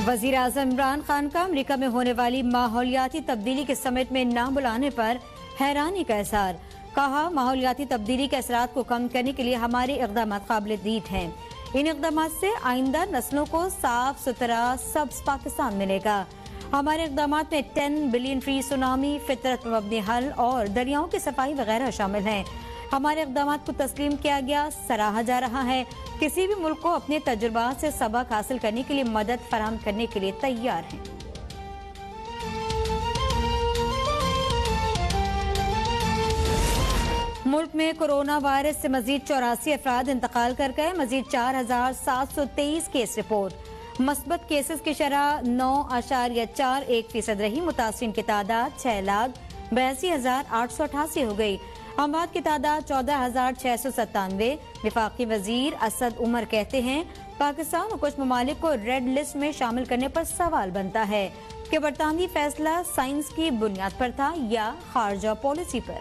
वज़ीर आज़म इमरान खान का अमरीका में होने वाली माहौलियाती तब्दीली के समिट में न बुलाने पर हैरानी का इज़हार। कहा, माहौलियाती तब्दीली के असरात को कम करने के लिए हमारे इक़दाम काबिल दीद हैं। इन इक़दाम से आइंदा नस्लों को साफ सुथरा सब्ज़ पाकिस्तान मिलेगा। हमारे इक़दाम में 10 बिलियन ट्री सुनामी, फितरत पर मबनी हल और दरियाओं की सफाई वगैरह शामिल हैं। हमारे इक़दाम को तस्लीम किया गया, सराहा जा रहा है। किसी भी मुल्क को अपने तजुर्बात से सबक हासिल करने के लिए मदद फराहम करने के लिए तैयार हैं। मुल्क में कोरोना वायरस से मजीद 84 अफराद इंतकाल कर गए। मजीद 4723 केस रिपोर्ट। मस्बत केसेस की शरह 9.41% रही। मुतासिरीन की तादाद 6,82,888 हो गई। अमवात की तादाद 14,697। वफाकी वजीर असद उमर कहते हैं, पाकिस्तान और कुछ ममालिक को रेड लिस्ट में शामिल करने पर सवाल बनता है कि बरतानवी फैसला साइंस की बुनियाद पर था या खारजा पॉलिसी पर।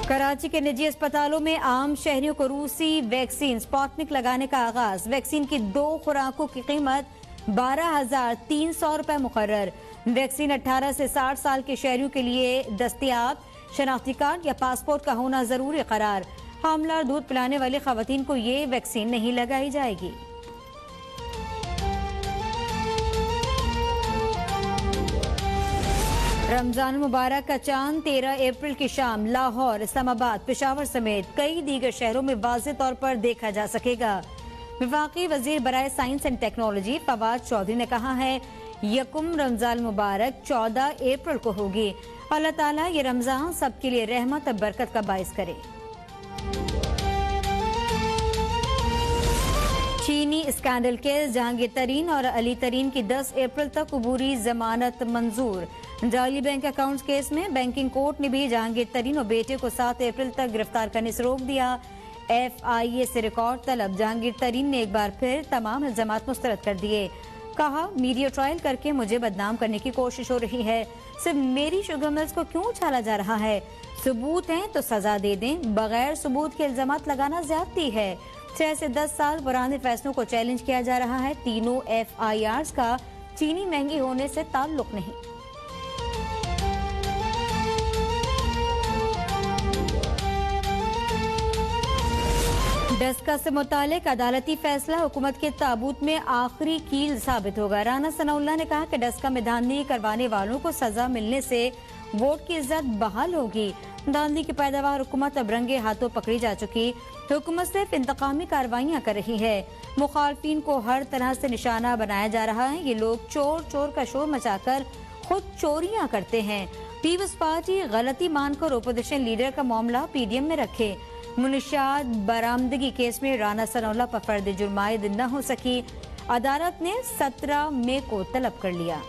कराची के निजी अस्पतालों में आम शहरियों को रूसी वैक्सीन स्पुतनिक लगाने का आगाज। वैक्सीन की 2 खुराकों की कीमत 12,300 रुपए मुकर्रर। वैक्सीन 18 से 60 साल के शहरियों के लिए दस्तयाब। शनाख्ती कार्ड या पासपोर्ट का होना जरूरी करार। हामला और दूध पिलाने वाली खवातीन को ये वैक्सीन नहीं लगाई जाएगी। रमजान मुबारक का चांद 13 अप्रैल की शाम लाहौर, इस्लामाबाद, पेशावर समेत कई दीगर शहरों में वाज़ेह तौर पर देखा जा सकेगा। वफाकी वजीर बराए science and technology Fawad Chaudhry ने कहा है, यकुम रमजान मुबारक 14 अप्रैल को होगी। अल्लाह ताला ये रमजान सबके लिए रहमत और बरकत का बाइस करे। चीनी स्कैंडल केस जहांगीर तरीन और अली तरीन की 10 अप्रैल तक अबूरी जमानत मंजूर। जाली बैंक अकाउंट्स केस में बैंकिंग कोर्ट ने भी जहांगीर तरीन और बेटे को 7 अप्रैल तक गिरफ्तार करने से रोक दिया। FIA से रिकॉर्ड तलब। जहांगीर तरीन ने एक बार फिर तमाम इल्जामात मुस्तरद कर दिए। कहा, मीडिया ट्रायल करके मुझे बदनाम करने की कोशिश हो रही है। सिर्फ मेरी शुगर मिल्स को क्यों उछाला जा रहा है? सबूत हैं तो सजा दे दें, बगैर सबूत के इल्जामात लगाना ज्यादती है। 6 से 10 साल पुराने फैसलों को चैलेंज किया जा रहा है। तीनों FIRs का चीनी महंगी होने से ताल्लुक नहीं। डस्का से मुतालिक अदालती फैसला हुकूमत के ताबूत में आखिरी कील साबित होगा। राना सनाउल्लाह ने कहा कि डस्का में धांधली करवाने वालों को सजा मिलने से वोट की इज्जत बहाल होगी। धांधली की पैदावार हुकूमत अब रंगे हाथों पकड़ी जा चुकी। हुकूमत सिर्फ इंतकामी कार्रवाइयां कर रही है। मुखालफिन को हर तरह से निशाना बनाया जा रहा है। ये लोग चोर चोर का शोर मचाकर खुद चोरियां करते हैं। पीपल्स पार्टी गलती मानकर ओपोजिशन लीडर का मामला PDM में रखे। मुनशियात बरामदगी केस में राना सनाउल्लाह पर फर्द जुर्म आयद न हो सकी। अदालत ने 17 मई को तलब कर लिया।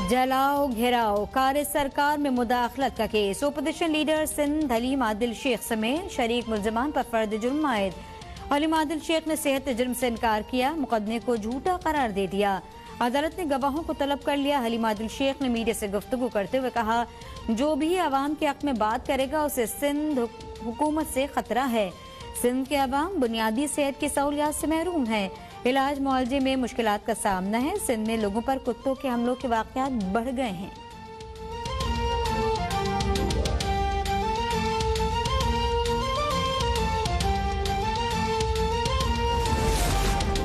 जलाओ घेराओ कार सरकार में मुदाखलत का केस। ओपोजिशन लीडर सिंध हलीम आदिल शेख समेत शरीक मुल्जिमान पर फर्द जुर्म आयद। हलीम आदिल शेख ने सेहत जुर्म से इनकार किया, मुकदमे को झूठा करार दे दिया। अदालत ने गवाहों को तलब कर लिया। हलीम आदिल शेख ने मीडिया से गुफ्तगू करते हुए कहा, जो भी अवाम के हक में बात करेगा उसे सिंध हुकूमत से खतरा है। सिंध के अवाम बुनियादी सेहत की सहूलियात से महरूम है। इलाज मुआवजे में मुश्किलात का सामना है। सिंध में लोगों पर कुत्तों के हमलों के वाकयात बढ़ गए हैं।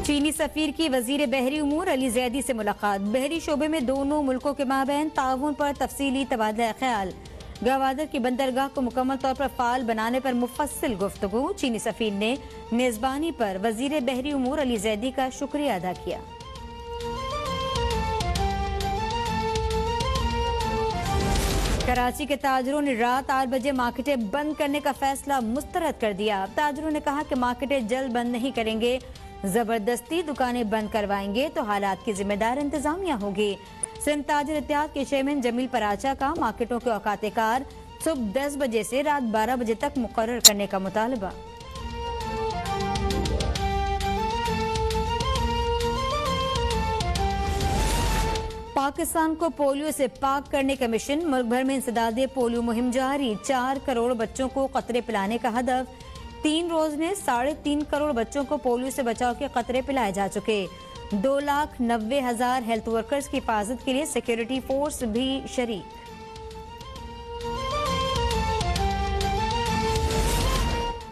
चीनी सफीर की वजीर बहरी उमूर अली जैदी से मुलाकात। बहरी शोबे में दोनों मुल्कों के माबैन ताउन पर तफसीली तबादला ख्याल। गवादर की बंदरगाह को मुकम्मल तौर पर फाल बनाने पर मुफस्सिल गुफ्तगू। चीनी सफीर ने मेजबानी पर वजीर बहरी उमूर अली जैदी का शुक्रिया अदा किया। कराची के ताजरों ने रात 8 बजे मार्केटें बंद करने का फैसला मुस्तरद कर दिया। ताजरों ने कहा कि मार्केटें जल्द बंद नहीं करेंगे, जबरदस्ती दुकानें बंद करवाएंगे तो हालात की जिम्मेदार इंतजामिया होगी। सिंध ताजर इत्तेहाद के चेयरमैन जमील पराचा का मार्केटों के औकात कार सुबह 10 बजे से रात 12 बजे तक मुकर्रर करने का मुतालबा। पाकिस्तान को पोलियो से पाक करने का मिशन। मुल्क भर में इंसदाद पोलियो मुहिम जारी। 4 करोड़ बच्चों को कतरे पिलाने का हदफ। 3 रोज में 3.5 करोड़ बच्चों को पोलियो से बचाव के कतरे पिलाए जा चुके। 2,90,000 हेल्थ वर्कर्स की हिफाजत के लिए सिक्योरिटी फोर्स भी शरीक।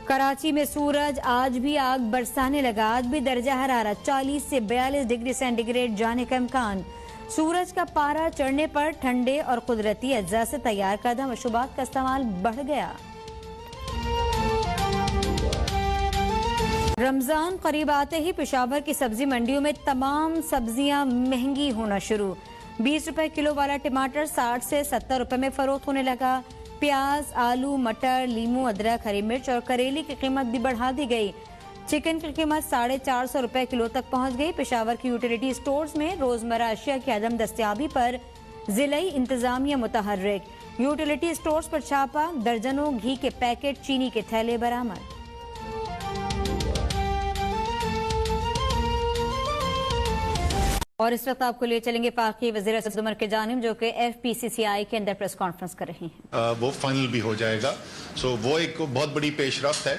कराची में सूरज आज भी आग बरसाने लगा। आज भी दर्जा हरारत 40 से 42 डिग्री सेंटीग्रेड जाने का इम्कान। सूरज का पारा चढ़ने पर ठंडे और कुदरती अज्जा से तैयार करदा मशरूबात का इस्तेमाल बढ़ गया। रमजान करीब आते ही पेशावर की सब्जी मंडियों में तमाम सब्जियां महंगी होना शुरू। 20 रुपए किलो वाला टमाटर 60 से 70 रुपए में फरोख्त होने लगा। प्याज, आलू, मटर, लीमू, अदरक, हरी मिर्च और करेले की कीमत भी बढ़ा दी गई। चिकन की कीमत 450 रुपए किलो तक पहुंच गई। पेशावर की यूटिलिटी स्टोर्स में रोजमर्रा अशिया की अदम दस्तयाबी पर जिलाई इंतजामिया मुतहर्रिक। यूटिलिटी स्टोर्स पर छापा, दर्जनों घी के पैकेट, चीनी के थैले बरामद। और इस वक्त आपको लिए चलेंगे पाकी वज़ीर असद उमर के जानिब, जो कि FPCCI के अंदर प्रेस कॉन्फ्रेंस कर रही हैं। वो फाइनल भी हो जाएगा। सो वो एक बहुत बड़ी पेशरफ्त है।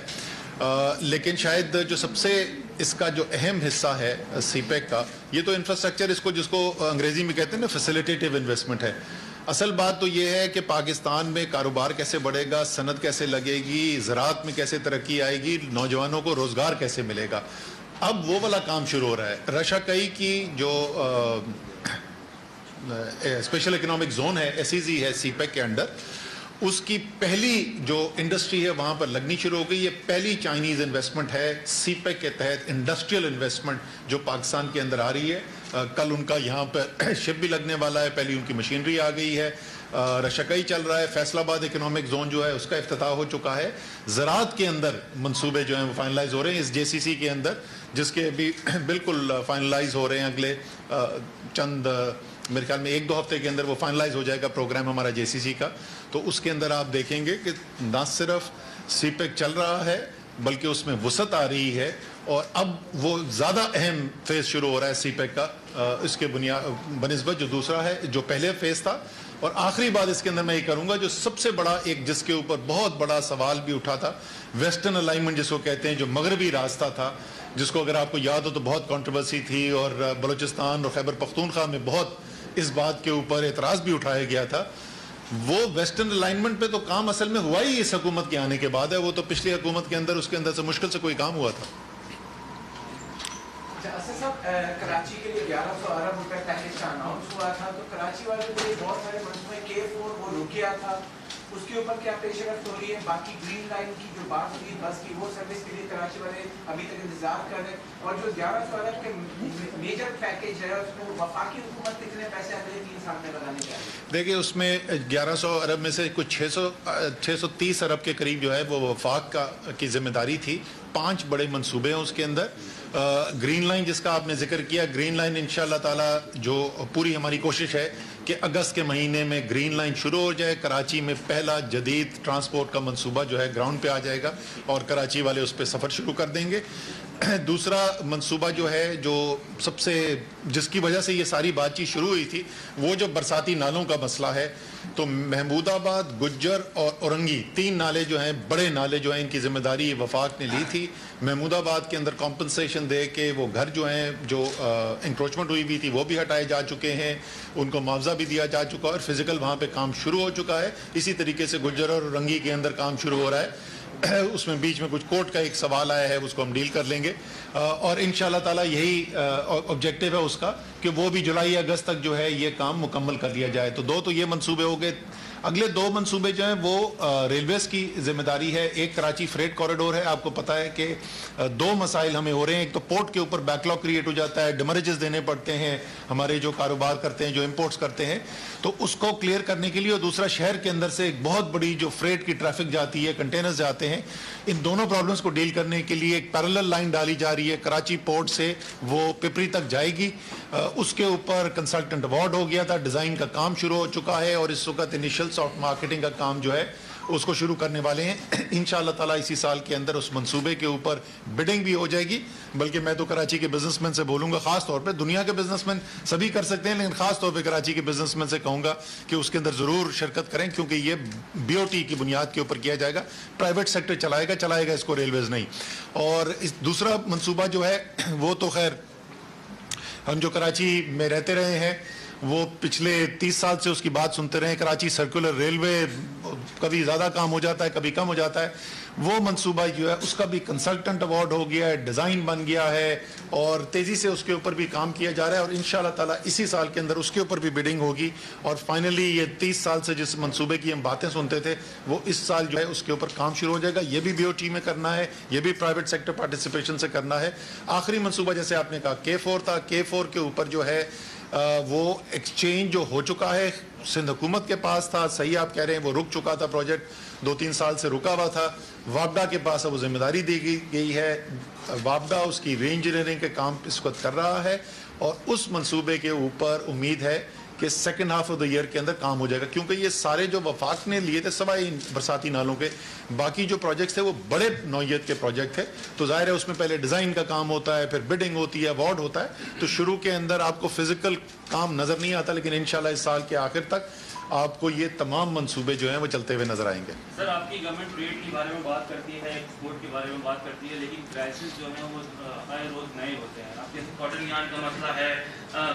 लेकिन शायद जो सबसे इसका जो अहम हिस्सा है CPEC का, ये तो इंफ्रास्ट्रक्चर जिसको अंग्रेजी में कहते हैं ना, फैसिलिटेटिव इन्वेस्टमेंट है। असल बात तो ये है कि पाकिस्तान में कारोबार कैसे बढ़ेगा, सनत कैसे लगेगी, ज़राअत में कैसे तरक्की आएगी, नौजवानों को रोज़गार कैसे मिलेगा। अब वो वाला काम शुरू हो रहा है। रशाकई की जो स्पेशल इकोनॉमिक जोन है, SEZ है CPEC के अंडर, उसकी पहली जो इंडस्ट्री है वहाँ पर लगनी शुरू हो गई। ये पहली चाइनीज़ इन्वेस्टमेंट है CPEC के तहत, इंडस्ट्रियल इन्वेस्टमेंट जो पाकिस्तान के अंदर आ रही है। कल उनका यहाँ पर शिप भी लगने वाला है, पहली उनकी मशीनरी आ गई है। रशाकई चल रहा है। फैसलाबाद इकोनॉमिक जोन जो है उसका इफ्तिताह हो चुका है। ज़राअत के अंदर मंसूबे जो हैं वो फाइनलाइज हो रहे हैं इस JCC के अंदर, जिसके अभी बिल्कुल फाइनलाइज हो रहे हैं। अगले चंद मेरे ख्याल में 1-2 हफ्ते के अंदर वो फाइनलाइज हो जाएगा प्रोग्राम हमारा JCC का। तो उसके अंदर आप देखेंगे कि न सिर्फ CPEC चल रहा है बल्कि उसमें वसअत आ रही है। और अब वो ज़्यादा अहम फेज़ शुरू हो रहा है CPEC का, इसके बनिस्बत जो दूसरा है, जो पहले फेज़ था। और आखिरी बात इसके अंदर मैं ये करूंगा, जो सबसे बड़ा एक जिसके ऊपर बहुत बड़ा सवाल भी उठा था, वेस्टर्न अलाइनमेंट जिसको कहते हैं, जो मगरबी रास्ता था, जिसको अगर आपको याद हो तो बहुत कंट्रोवर्सी थी और बलूचिस्तान और खैबर पख्तूनख्वा में बहुत इस बात के ऊपर एतराज़ भी उठाया गया था। वो वेस्टर्न अलाइनमेंट पे तो काम असल में हुआ ही इस हुकूमत के आने के बाद है। वो तो पिछली हुकूमत के अंदर उसके अंदर से मुश्किल से कोई काम हुआ था। कराची के लिए 1100 अरब रुपए पैकेज का अनाउंस हुआ था, तो कराची वाले के लिए बहुत सारे मंसूबे K4 वो रुक गया था, उसके ऊपर क्या पेशरफ्त हो रही है? बाकी ग्रीन लाइन की जो बात हुई बस की, वो सर्विस के लिए कराची वाले अभी तक इंतजार कर रहे हैं। और जो 1100 अरब के मेजर पैकेज है उसमें वफाकी हुकूमत कितने पैसे अगले 3 साल में लगाने चाहिए? देखिए, उसमें 1100 अरब में से कुछ 630 अरब के करीब जो है वो वफाक की जिम्मेदारी थी। 5 बड़े मंसूबे हैं उसके अंदर। ग्रीन लाइन जिसका आपने जिक्र किया, ग्रीन लाइन इंशाअल्लाह ताला जो पूरी हमारी कोशिश है कि अगस्त के महीने में ग्रीन लाइन शुरू हो जाए। कराची में पहला जदीद ट्रांसपोर्ट का मंसूबा जो है ग्राउंड पे आ जाएगा और कराची वाले उस पर सफ़र शुरू कर देंगे। दूसरा मंसूबा जो है, जो सबसे जिसकी वजह से ये सारी बातचीत शुरू हुई थी, वो जो बरसाती नालों का मसला है। तो महमूदाबाद, गुज्जर और औरंगी 3 नाले जो हैं, बड़े नाले जो हैं, इनकी जिम्मेदारी वफाक ने ली थी। महमूदाबाद के अंदर कॉम्पनसेशन दे के वो घर जो हैं, जो इंक्रोचमेंट हुई थी, वो भी हटाए जा चुके हैं, उनको मुआवजा भी दिया जा चुका है और फिजिकल वहाँ पे काम शुरू हो चुका है। इसी तरीके से गुज्जर और औरंगी के अंदर काम शुरू हो रहा है। उसमें बीच में कुछ कोर्ट का एक सवाल आया है, उसको हम डील कर लेंगे। और इंशाअल्लाह ताला यही ऑब्जेक्टिव है उसका कि वो भी जुलाई अगस्त तक जो है ये काम मुकम्मल कर लिया जाए। तो 2 तो ये मंसूबे हो गए। अगले 2 मंसूबे जो हैं वो रेलवेज़ की जिम्मेदारी है। एक कराची फ्रेट कॉरिडोर है। आपको पता है कि 2 मसाइल हमें हो रहे हैं। एक तो पोर्ट के ऊपर बैकलॉग क्रिएट हो जाता है, डिमरेजेस देने पड़ते हैं हमारे जो कारोबार करते हैं, जो इंपोर्ट्स करते हैं, तो उसको क्लियर करने के लिए। और दूसरा, शहर के अंदर से एक बहुत बड़ी जो फ्रेट की ट्रैफिक जाती है, कंटेनर्स जाते हैं, इन दोनों प्रॉब्लम्स को डील करने के लिए एक पैरेलल लाइन डाली जा रही है। कराची पोर्ट से वो पिपरी तक जाएगी। उसके ऊपर कंसल्टेंट अवार्ड हो गया था, डिज़ाइन का काम शुरू हो चुका है और इस वक्त इनिशियल सॉफ्ट मार्केटिंग का काम जो है اس کو شروع کرنے والے ہیں انشاءاللہ تعالی اسی سال کے اندر. اس منصوبے کے اوپر بڈنگ بھی ہو جائے گی. بلکہ میں تو کراچی کے بزنس مین سے بولوں گا, خاص طور پہ دنیا کے بزنس مین سبھی کر سکتے ہیں, لیکن خاص طور پہ کراچی کے بزنس مین سے کہوں گا کہ اس کے اندر ضرور شرکت کریں, کیونکہ یہ بی او ٹی کی بنیاد کے اوپر کیا جائے گا. پرائیویٹ سیکٹر چلائے گا اس کو, ریلویز نہیں. اور دوسرا منصوبہ جو ہے وہ تو خیر ہم جو کراچی میں رہتے رہے ہیں وہ پچھلے 30 سال سے اس کی بات سنتے رہے ہیں. کراچی سرکولر ریلوے کبھی زیادہ کام ہو جاتا ہے, کبھی کم ہو جاتا ہے. وہ منصوبہ جو ہے اس کا بھی کنسلٹنٹ ایوارڈ ہو گیا ہے, ڈیزائن بن گیا ہے, اور تیزی سے اس کے اوپر بھی کام کیا جا رہا ہے. اور انشاءاللہ تعالی اسی سال کے اندر اس کے اوپر بھی بڈنگ ہوگی. اور فائنلی یہ 30 سال سے جس منصوبے کی ہم باتیں سنتے تھے وہ اس سال جو ہے اس کے اوپر کام شروع ہو جائے گا. یہ بھی بی او ٹی میں کرنا ہے, یہ بھی پرائیویٹ سیکٹر پارٹیسپیشن سے کرنا ہے. آخری منصوبہ جیسے آپ نے کہا K4 تھا. K4 کے اوپر جو ہے وہ ایکسچینج جو ہو چکا ہے سندھ حکومت کے پاس تھا. صحیح آپ کہہ رہے ہیں, وہ رک چکا تھا, پروجیکٹ 2-3 سال سے رکا ہوا تھا. وابڈا کے پاس اب وہ ذمہ داری دی گئی ہے. وابڈا اس کی ری انجینئرنگ کے کام اس وقت کر رہا ہے, اور اس منصوبے کے اوپر امید ہے کہ second half of the year کے اندر کام ہو جائے گا. کیونکہ یہ سارے جو وفاق نے لیے تھے سوائے برساتی نالوں کے, باقی جو پروجیکٹس تھے وہ بڑے نوعیت کے پروجیکٹ تھے. تو ظاہر ہے اس میں پہلے ڈیزائن کا کام ہوتا ہے, پھر بڈنگ ہوتی ہے, ایوارڈ ہوتا ہے. تو شروع کے اندر آپ کو فزیکل کام نظر نہیں آتا, لیکن انشاءاللہ اس سال کے آخر تک آپ کو یہ تمام منصوبے جو ہیں وہ چلتے ہوئے نظر آئیں گے. سر آپ کی گورنمنٹ ٹریڈ کے بارے میں بات کرتی ہے, ایکسپورٹ کے بارے میں بات کرتی ہے, لیکن کرائسس جو ہیں وہ ہر روز نئے ہوتے ہیں. آپ جیسے کاٹن یارن کا مسئلہ ہے,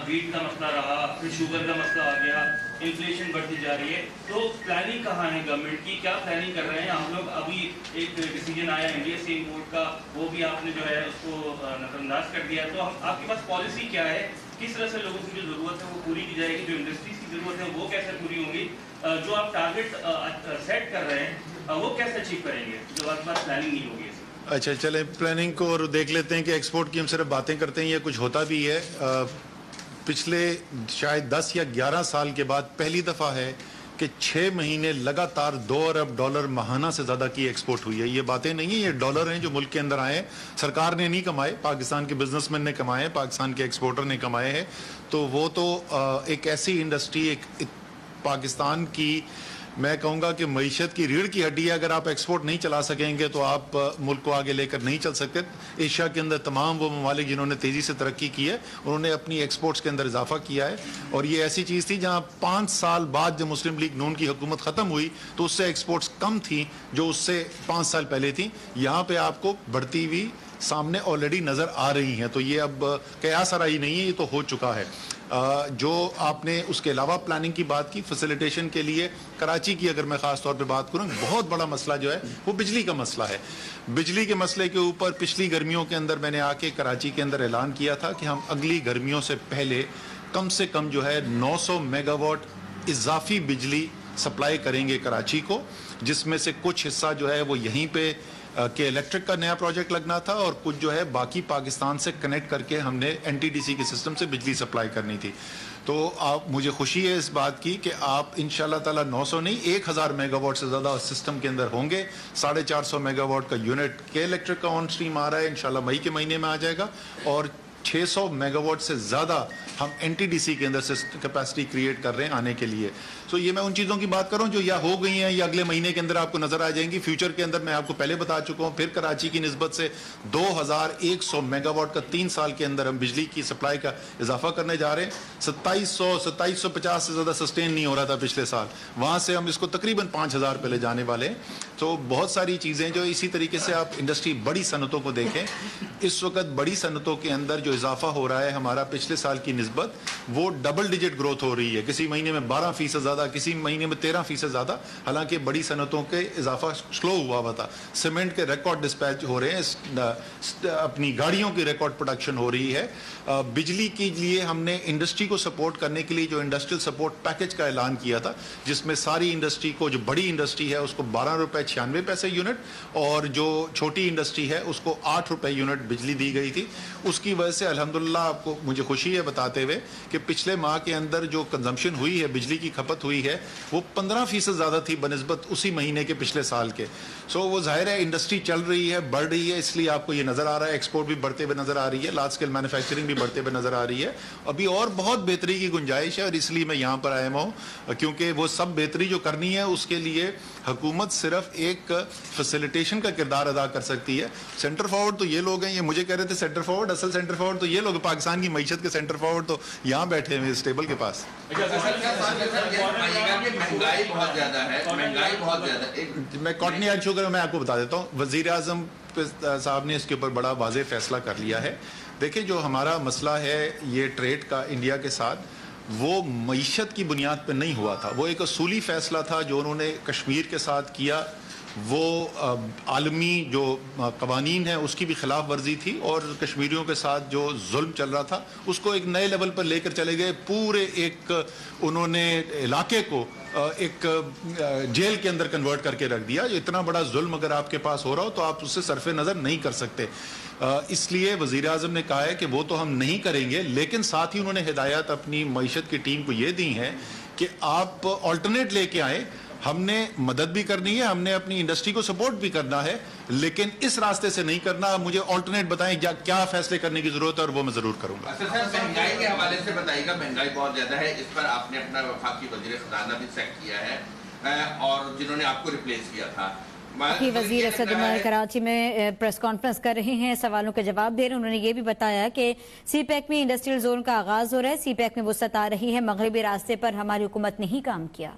ویٹ کا مسئلہ رہا, پھر شوگر کا مسئلہ آ گیا, انفلیشن بڑھتی جا رہی ہے. تو پلاننگ کہاں ہے گورنمنٹ کی, کیا پلاننگ کر رہے ہیں ہم لوگ؟ ابھی ایک ڈیسیجن آیا انڈیا سے امپورٹ کا, وہ بھی آپ نے جو ہے اس کو نظر انداز کر دیا. تو آپ کے پاس پالیسی کیا ہے, کس طرح سے لوگوں کی جو ضرورت ہے وہ پوری کی جائے گی, جو انڈسٹریز کی ضرورت ہے وہ کیسے پوری ہوں گی, جو آپ ٹارگیٹ سیٹ کر رہے ہیں وہ کیسے اچیو کریں گے جب آپ کے پاس پلاننگ نہیں ہوگی؟ اچھا چلیں پلاننگ کو اور دیکھ لیتے ہیں کہ ایکسپورٹ کی ہم صرف باتیں کرتے ہیں, یہ کچھ ہوتا بھی ہے. پچھلے شاید 10 یا 11 سال کے بعد پہلی دفعہ ہے کہ 6 مہینے لگاتار $2 ارب ماہانہ سے زیادہ کی ایکسپورٹ ہوئی ہے. یہ باتیں نہیں ہیں, یہ ڈالر ہیں جو ملک کے اندر آئے ہیں. سرکار نے نہیں کمائے, پاکستان کے بزنس مین نے کمائے ہیں, پاکستان کے ایکسپورٹر نے کمائے ہیں. تو وہ تو ایک ایسی انڈسٹری, ایک پاکستان کی میں کہوں گا کہ معیشت کی ریڑھ کی ہڈی ہے. اگر آپ ایکسپورٹ نہیں چلا سکیں گے تو آپ ملک کو آگے لے کر نہیں چل سکتے. ایشیا کے اندر تمام وہ ممالک جنہوں نے تیزی سے ترقی کی ہے انہوں نے اپنی ایکسپورٹس کے اندر اضافہ کیا ہے. اور یہ ایسی چیز تھی جہاں 5 سال بعد جب مسلم لیگ نون کی حکومت ختم ہوئی تو اس سے ایکسپورٹس کم تھیں جو اس سے 5 سال پہلے تھیں. یہاں پہ آپ کو بڑھتی ہوئی سامنے آلریڈی نظر آ رہی ہیں. تو یہ اب قیاس آرائی نہیں ہے, یہ تو ہو چکا ہے. جو آپ نے اس کے علاوہ پلاننگ کی بات کی, فیسیلیٹیشن کے لیے کراچی کی اگر میں خاص طور پہ بات کروں, بہت بڑا مسئلہ جو ہے وہ بجلی کا مسئلہ ہے. بجلی کے مسئلے کے اوپر پچھلی گرمیوں کے اندر میں نے آ کے کراچی کے اندر اعلان کیا تھا کہ ہم اگلی گرمیوں سے پہلے کم سے کم جو ہے 900 میگا واٹ اضافی بجلی سپلائی کریں گے کراچی کو, جس میں سے کچھ حصہ جو ہے وہ یہیں پہ کہ الیکٹرک کا نیا پروجیکٹ لگنا تھا, اور کچھ جو ہے باقی پاکستان سے کنیکٹ کر کے ہم نے این ٹی ڈی سی کے سسٹم سے بجلی سپلائی کرنی تھی. تو آپ مجھے خوشی ہے اس بات کی کہ آپ انشاءاللہ تعالی 900 نہیں 1000 میگا واٹ سے زیادہ سسٹم کے اندر ہوں گے. 450 میگا واٹ کا یونٹ کے الیکٹرک کا آن سٹریم آ رہا ہے, انشاءاللہ مئی کے مہینے میں آ جائے گا. اور 600 میگا واٹ سے زیادہ ہم این ٹی ڈی سی کے اندر کیپیسٹی کریٹ کر رہے ہیں آنے کے لیے. تو یہ میں ان چیزوں کی بات کر رہا ہوں جو یا ہو گئی ہیں یا اگلے مہینے کے اندر آپ کو نظر آ جائیں گی. فیوچر کے اندر میں آپ کو پہلے بتا چکا ہوں. پھر کراچی کی نسبت سے 2100 میگا واٹ کا 3 سال کے اندر ہم بجلی کی سپلائی کا اضافہ کرنے جا رہے ہیں. 2750 سے زیادہ سسٹین نہیں ہو رہا تھا پچھلے سال, وہاں سے ہم اس کو تقریباً 5000 پہ لے جانے والے ہیں. تو بہت ساری چیزیں جو اسی طریقے سے آپ انڈسٹری بڑی صنعتوں کو دیکھیں, اس وقت بڑی صنعتوں کے اندر جو اضافہ ہو رہا ہے ہمارا پچھلے سال کی نسبت وہ ڈبل ڈیجٹ گروتھ ہو رہی ہے. کسی مہینے میں 12% زیادہ, کسی مہینے میں 13% زیادہ. حالانکہ بڑی صنعتوں کے اضافہ سلو ہوا تھا. سیمنٹ کے ریکارڈ ڈسپیچ ہو رہے ہیں, اپنی گاڑیوں کی ریکارڈ پروڈکشن ہو رہی ہے. بجلی کے لیے ہم نے انڈسٹری کو سپورٹ کرنے کے لیے جو انڈسٹریل سپورٹ پیکج کا اعلان کیا تھا, جس میں ساری انڈسٹری کو, جو بڑی انڈسٹری ہے اس کو ₹12.96 یونٹ, اور جو چھوٹی انڈسٹری ہے اس کو ₹8 یونٹ بجلی دی گئی تھی. اس کی وجہ سے الحمدللہ آپ کو مجھے خوشی ہے بتاتے ہوئے کہ پچھلے ماہ کے اندر جو کنزمپشن ہوئی ہے, بجلی کی کھپت ہوئی ہے, وہ 15% زیادہ تھی بنسبت اسی مہینے کے پچھلے سال کے. سو وہ ظاہر ہے انڈسٹری چل رہی ہے, بڑھ رہی ہے, اس لیے آپ کو یہ نظر آ رہا ہے. ایکسپورٹ بھی بڑھتے ہوئے نظر آ رہی ہے, لارج اسکیل مینوفیکچرنگ بھی بڑھتے ہوئے نظر آ رہی ہے. ابھی اور بہت بہتری کی گنجائش ہے, اور اس لیے میں یہاں پر آیا ہوں کیونکہ وہ سب بہتری جو کرنی ہے اس کے لیے हुकूमत सिर्फ एक फैसिलिटेशन का किरदार अदा कर सकती है। सेंटर फॉरवर्ड तो ये लोग हैं, ये मुझे कह रहे थे सेंटर फॉरवर्ड, असल सेंटर फॉरवर्ड तो ये लोग, पाकिस्तान की मईशत के सेंटर फॉरवर्ड तो यहाँ बैठे हुए इस टेबल के पास। महंगाई बहुत ज्यादा है, महंगाई बहुत ज्यादा। मैं कॉटनी आज शुगर मैं आपको बता देता हूँ, वजीर आजम साहब ने इसके ऊपर बड़ा वाज़ेह फैसला कर लिया है। देखिए जो हमारा मसला है ये ट्रेड का इंडिया के साथ, वो मईशत की बुनियाद पर नहीं हुआ था, वो एक असूली फैसला था जो उन्होंने कश्मीर के साथ किया। वो आलमी जो कवानीन है उसकी भी खिलाफ वर्जी थी और कश्मीरियों के साथ जो जुल्म चल रहा था उसको एक नए लेवल पर लेकर चले गए। पूरे एक उन्होंने इलाके को एक जेल के अंदर कन्वर्ट करके रख दिया। इतना बड़ा जुल्म अगर आपके पास हो रहा हो तो आप उससे सरफे नज़र नहीं कर सकते। इसलिए वज़ीर आज़म ने कहा है कि वो तो हम नहीं करेंगे, लेकिन साथ ही उन्होंने हिदायत अपनी मईशत की टीम को ये दी है कि आप ऑल्टरनेट लेके आए। हमने मदद भी करनी है, हमने अपनी इंडस्ट्री को सपोर्ट भी करना है, लेकिन इस रास्ते से नहीं करना। आप मुझे ऑल्टरनेट बताएं क्या फैसले करने की जरूरत है और वो मैं जरूर करूंगा। सर महंगाई के हवाले से बताइएगा, महंगाई बहुत ज्यादा है, इस पर आपने अपना वफाकी वजीर खजाना भी सेट किया है और जिन्होंने आपको रिप्लेस किया था। वजीर असद उमर कराची में प्रेस कॉन्फ्रेंस कर रहे हैं, सवालों के जवाब दे रहे हैं। उन्होंने ये भी बताया कि सी पैक में इंडस्ट्रियल जोन का आगाज हो रहा है, सी पैक में वुसअत आ रही है, मगरबी रास्ते पर हमारी हुकूमत ने ही काम किया।